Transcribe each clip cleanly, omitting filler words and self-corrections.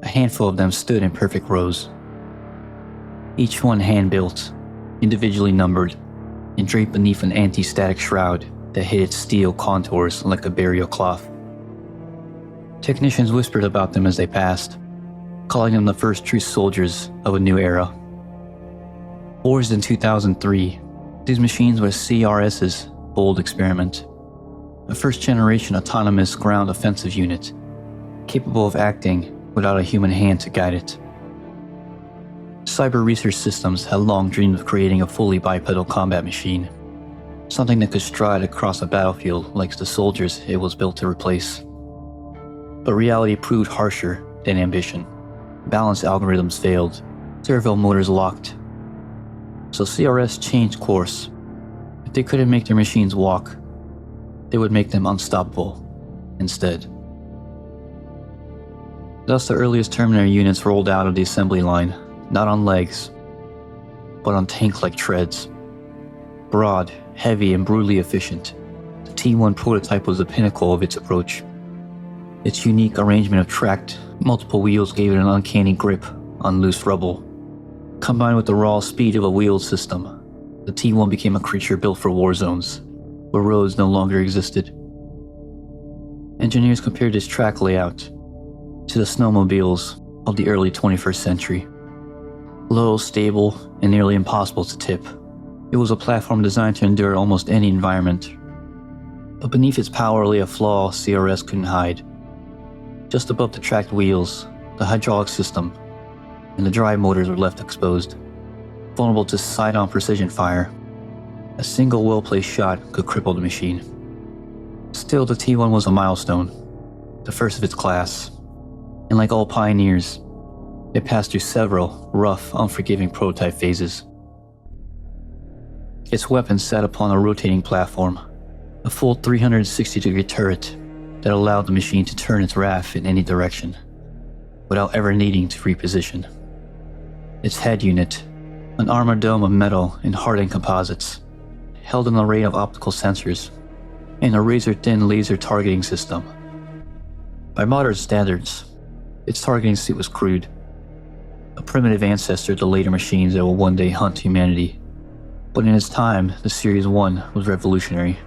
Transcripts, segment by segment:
A handful of them stood in perfect rows. Each one hand-built, individually numbered, and draped beneath an anti-static shroud that hid its steel contours like a burial cloth. Technicians whispered about them as they passed, calling them the first true soldiers of a new era. Forged in 2003, these machines were CRS's bold experiment, a first-generation autonomous ground offensive unit, capable of acting without a human hand to guide it. Cyber Research Systems had long dreamed of creating a fully bipedal combat machine, something that could stride across a battlefield like the soldiers it was built to replace. But reality proved harsher than ambition. Balance algorithms failed, servo motors locked. So CRS changed course. If they couldn't make their machines walk, they would make them unstoppable instead. Thus the earliest Terminator units rolled out of the assembly line, not on legs, but on tank-like treads. Broad, heavy, and brutally efficient, the T-1 prototype was the pinnacle of its approach. Its unique arrangement of tracked, multiple wheels gave it an uncanny grip on loose rubble. Combined with the raw speed of a wheeled system, the T-1 became a creature built for war zones, where roads no longer existed. Engineers compared its track layout to the snowmobiles of the early 21st century. Low, stable, and nearly impossible to tip, it was a platform designed to endure almost any environment. But beneath its power lay a flaw CRS couldn't hide. Just above the tracked wheels, the hydraulic system and the drive motors were left exposed, vulnerable to side-on precision fire. A single well-placed shot could cripple the machine. Still, the T-1 was a milestone, the first of its class, and like all pioneers, it passed through several rough, unforgiving prototype phases. Its weapon sat upon a rotating platform, a full 360-degree turret that allowed the machine to turn its RAF in any direction, without ever needing to reposition. Its head unit, an armored dome of metal and hardened composites, held an array of optical sensors and a razor-thin laser targeting system. By modern standards, its targeting suit was crude, a primitive ancestor to later machines that will one day hunt humanity. But in its time, the Series 1 was revolutionary.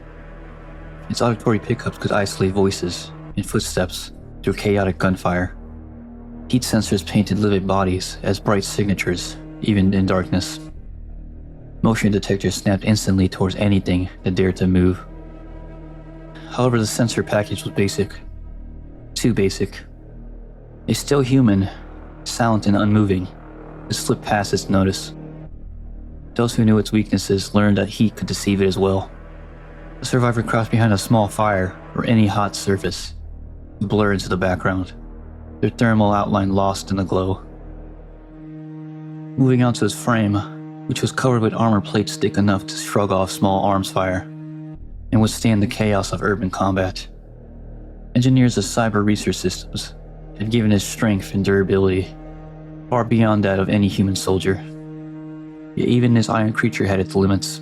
Its auditory pickups could isolate voices and footsteps through chaotic gunfire. Heat sensors painted livid bodies as bright signatures, even in darkness. Motion detectors snapped instantly towards anything that dared to move. However, the sensor package was basic. Too basic. A still human, silent and unmoving, could slip past its notice. Those who knew its weaknesses learned that heat could deceive it as well. A survivor crouched behind a small fire or any hot surface would blur into the background, their thermal outline lost in the glow. Moving on to its frame, which was covered with armor plates thick enough to shrug off small arms fire and withstand the chaos of urban combat. Engineers of Cyber Research Systems had given it strength and durability far beyond that of any human soldier. Yet even this iron creature had its limits.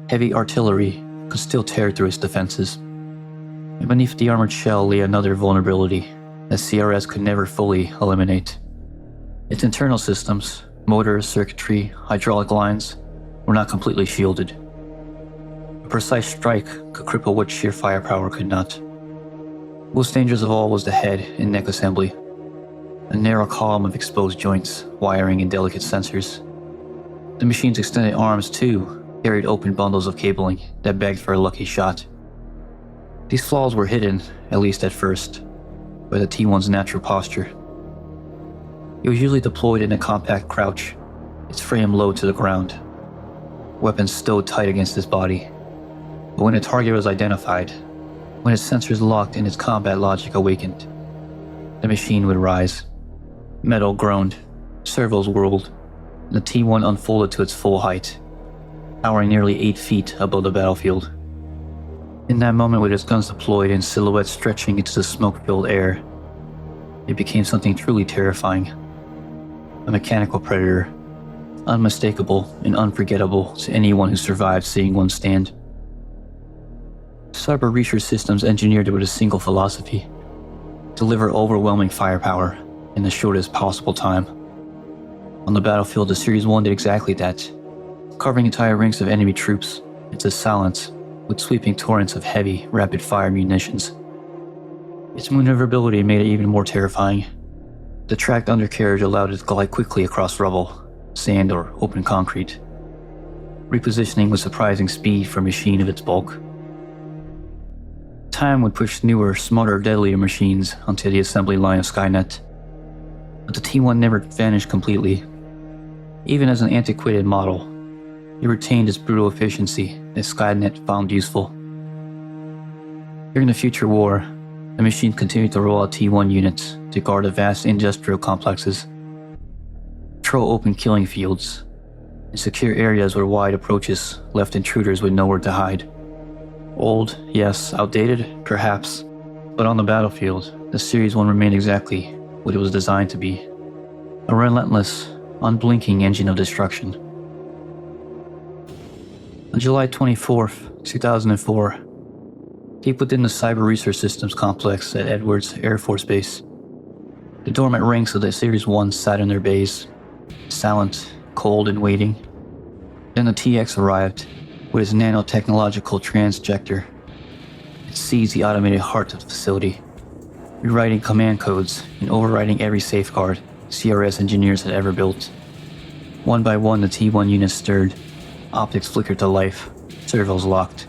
Heavy artillery could still tear through its defenses, and beneath the armored shell lay another vulnerability that CRS could never fully eliminate. Its internal systems, motors, circuitry, hydraulic lines, were not completely shielded. A precise strike could cripple what sheer firepower could not. Most dangerous of all was the head and neck assembly, a narrow column of exposed joints, wiring, and delicate sensors. The machine's extended arms, too, carried open bundles of cabling that begged for a lucky shot. These flaws were hidden, at least at first, by the T-1's natural posture. It was usually deployed in a compact crouch, its frame low to the ground, weapons stowed tight against its body. But when a target was identified, when its sensors locked and its combat logic awakened, the machine would rise. Metal groaned, servos whirled, and the T-1 unfolded to its full height, towering nearly 8 feet above the battlefield. In that moment, with its guns deployed and silhouettes stretching into the smoke-filled air, it became something truly terrifying. A mechanical predator, unmistakable and unforgettable to anyone who survived seeing one stand. Cyber Research Systems engineered it with a single philosophy: deliver overwhelming firepower, in the shortest possible time. On the battlefield, the Series 1 did exactly that, carving entire ranks of enemy troops into silence with sweeping torrents of heavy, rapid-fire munitions. Its maneuverability made it even more terrifying. The tracked undercarriage allowed it to glide quickly across rubble, sand, or open concrete, repositioning with surprising speed for a machine of its bulk. Time would push newer, smarter, deadlier machines onto the assembly line of Skynet, but the T-1 never vanished completely. Even as an antiquated model, it retained its brutal efficiency that Skynet found useful. During the future war, the machine continued to roll out T-1 units to guard the vast industrial complexes, patrol open killing fields, and secure areas where wide approaches left intruders with nowhere to hide. Old, yes, outdated, perhaps, but on the battlefield, the Series 1 remained exactly what it was designed to be: a relentless, unblinking engine of destruction. On July 24th, 2004, deep within the Cyber Research Systems complex at Edwards Air Force Base, the dormant ranks of the Series 1 sat in their bays, silent, cold, and waiting. Then the TX arrived with its nanotechnological transjector. It seized the automated heart of the facility, rewriting command codes and overriding every safeguard CRS engineers had ever built. One by one, the T-1 units stirred, optics flickered to life, servos locked.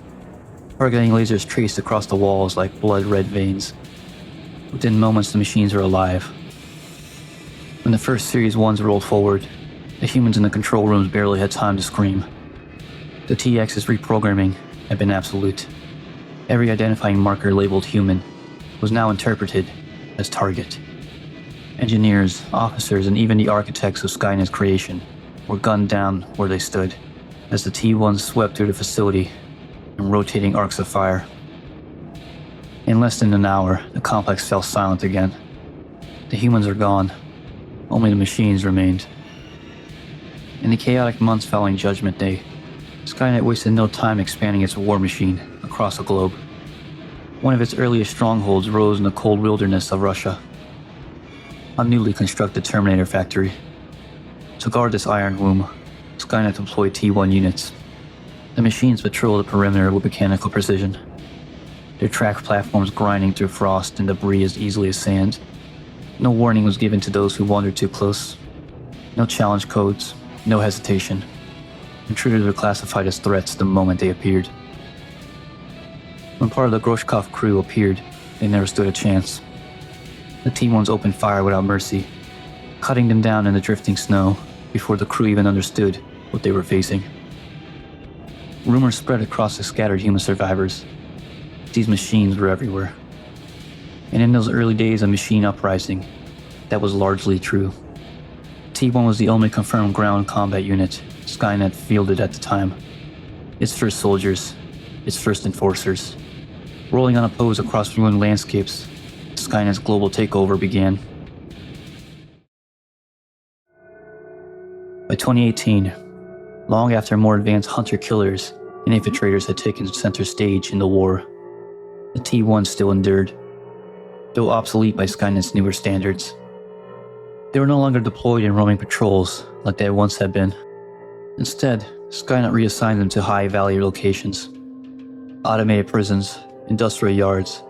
Targeting lasers traced across the walls like blood-red veins. Within moments, the machines were alive. When the first Series 1s rolled forward, the humans in the control rooms barely had time to scream. The TX's reprogramming had been absolute. Every identifying marker labeled human was now interpreted as target. Engineers, officers, and even the architects of Skynet's creation were gunned down where they stood as the T-1s swept through the facility in rotating arcs of fire. In less than an hour, the complex fell silent again. The humans are gone. Only the machines remained. In the chaotic months following Judgment Day, Skynet wasted no time expanding its war machine across the globe. One of its earliest strongholds rose in the cold wilderness of Russia, a newly constructed Terminator factory. To guard this iron womb, Skynet deployed T-1 units. The machines patrolled the perimeter with mechanical precision, their track platforms grinding through frost and debris as easily as sand. No warning was given to those who wandered too close. No challenge codes, no hesitation. Intruders were classified as threats the moment they appeared. When part of the Groshkov crew appeared, they never stood a chance. The T-1s opened fire without mercy, cutting them down in the drifting snow before the crew even understood what they were facing. Rumors spread across the scattered human survivors. These machines were everywhere. And in those early days of machine uprising, that was largely true. T-1 was the only confirmed ground combat unit Skynet fielded at the time. Its first soldiers, its first enforcers. Rolling unopposed across ruined landscapes, Skynet's global takeover began. By 2018, long after more advanced hunter-killers and infiltrators had taken center stage in the war, the T-1 still endured, though obsolete by Skynet's newer standards. They were no longer deployed in roaming patrols like they once had been. Instead, Skynet reassigned them to high-value locations: automated prisons, industrial yards,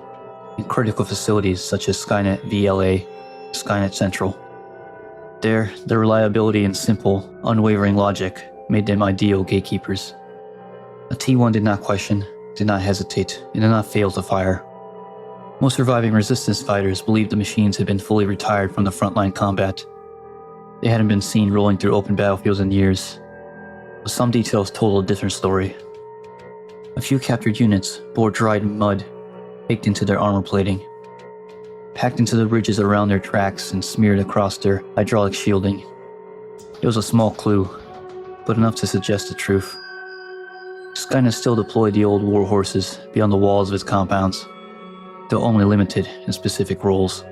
and critical facilities such as Skynet VLA, Skynet Central. There, their reliability and simple, unwavering logic made them ideal gatekeepers. The T-1 did not question, did not hesitate, and did not fail to fire. Most surviving resistance fighters believed the machines had been fully retired from the frontline combat. They hadn't been seen rolling through open battlefields in years, but some details told a different story. A few captured units bore dried mud baked into their armor plating, packed into the ridges around their tracks and smeared across their hydraulic shielding. It was a small clue, but enough to suggest the truth. Skynet still deployed the old war horses beyond the walls of its compounds, though only limited in specific roles.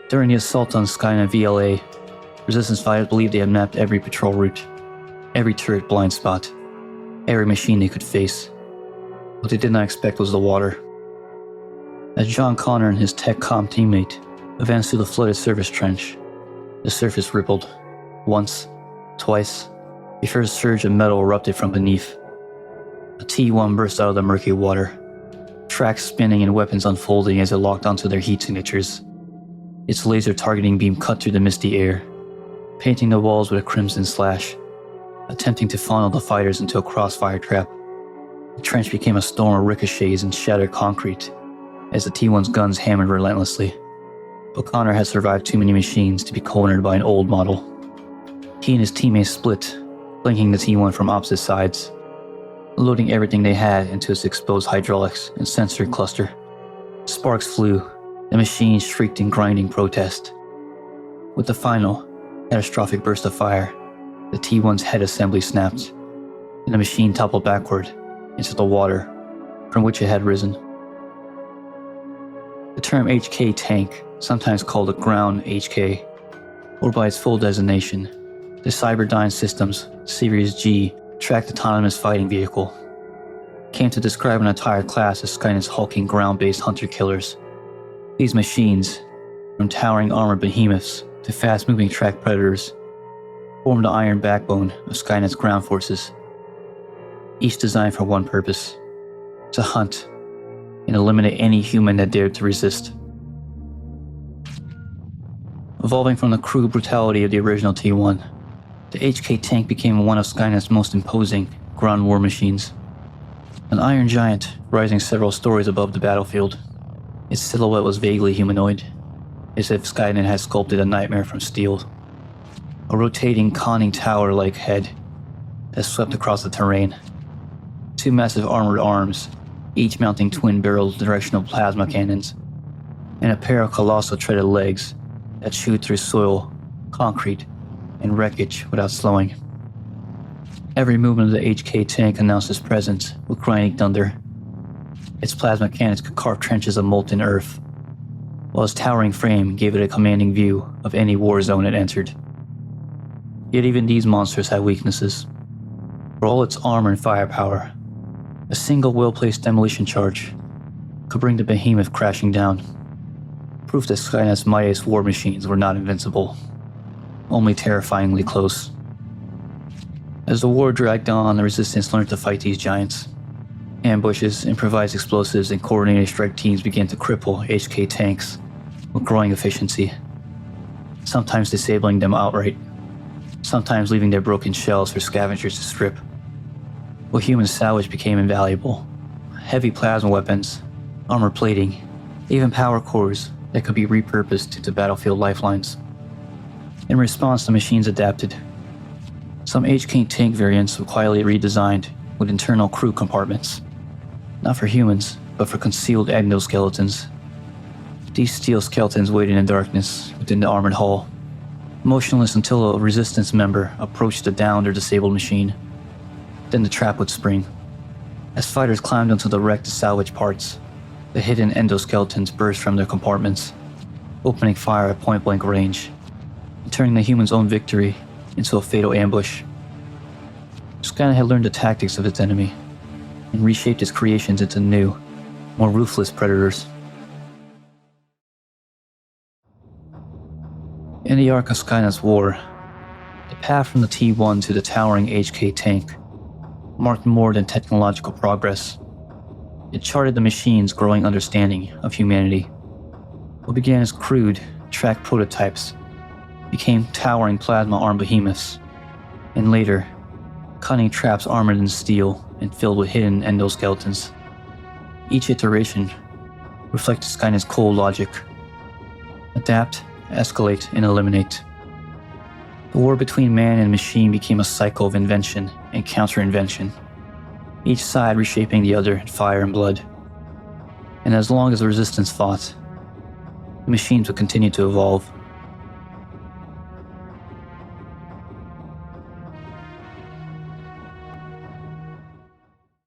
During the assault on Skynet VLA, resistance fighters believed they had mapped every patrol route, every turret blind spot, every machine they could face. What they did not expect was the water. As John Connor and his tech comm teammate, Advanced through the flooded surface trench. The surface rippled. Once, twice, before a surge of metal erupted from beneath. A T-1 burst out of the murky water, tracks spinning and weapons unfolding as it locked onto their heat signatures. Its laser targeting beam cut through the misty air, painting the walls with a crimson slash, attempting to funnel the fighters into a crossfire trap. The trench became a storm of ricochets and shattered concrete as the T-1's guns hammered relentlessly. But Connor had survived too many machines to be cornered by an old model. He and his teammates split, flanking the T-1 from opposite sides, loading everything they had into its exposed hydraulics and sensor cluster. Sparks flew. The machine shrieked in grinding protest. With the final, catastrophic burst of fire, the T-1's head assembly snapped, and the machine toppled backward into the water from which it had risen. The term HK tank, sometimes called a ground HK, or by its full designation, the Cyberdyne Systems Series G tracked autonomous fighting vehicle, came to describe an entire class of Skynet's hulking ground-based hunter-killers. These machines, from towering armored behemoths to fast-moving track predators, formed the iron backbone of Skynet's ground forces, each designed for one purpose: to hunt and eliminate any human that dared to resist. Evolving from the crude brutality of the original T-1, the HK tank became one of Skynet's most imposing ground war machines. An iron giant rising several stories above the battlefield, its silhouette was vaguely humanoid, as if Skynet had sculpted a nightmare from steel. A rotating, conning tower-like head that swept across the terrain. Two massive armored arms, each mounting twin-barreled directional plasma cannons, and a pair of colossal treaded legs that chewed through soil, concrete, and wreckage without slowing. Every movement of the HK tank announced its presence with grinding thunder. Its plasma cannons could carve trenches of molten earth, while its towering frame gave it a commanding view of any war zone it entered. Yet even these monsters had weaknesses. For all its armor and firepower, a single well-placed demolition charge could bring the behemoth crashing down. Proof that Skynet's mightiest war machines were not invincible, only terrifyingly close. As the war dragged on, the Resistance learned to fight these giants. Ambushes, improvised explosives, and coordinated strike teams began to cripple HK tanks with growing efficiency, sometimes disabling them outright, sometimes leaving their broken shells for scavengers to strip. What human salvage became invaluable: heavy plasma weapons, armor plating, even power cores that could be repurposed into battlefield lifelines. In response, the machines adapted. Some HK tank variants were quietly redesigned with internal crew compartments, not for humans, but for concealed endoskeletons. These steel skeletons waited in darkness within the armored hull, motionless until a Resistance member approached the downed or disabled machine. Then the trap would spring. As fighters climbed onto the wreck to salvage parts, the hidden endoskeletons burst from their compartments, opening fire at point-blank range, and turning the human's own victory into a fatal ambush. Skynet had learned the tactics of its enemy and reshaped its creations into new, more ruthless predators. In the arc of Skynet's war, the path from the T-1 to the towering HK tank marked more than technological progress. It charted the machine's growing understanding of humanity. What began as crude, track prototypes became towering plasma-armed behemoths, and later, cunning traps armored in steel and filled with hidden endoskeletons. Each iteration reflected Skynet's cold logic: adapt, escalate, and eliminate. The war between man and machine became a cycle of invention and counter-invention, each side reshaping the other in fire and blood. And as long as the Resistance fought, the machines would continue to evolve,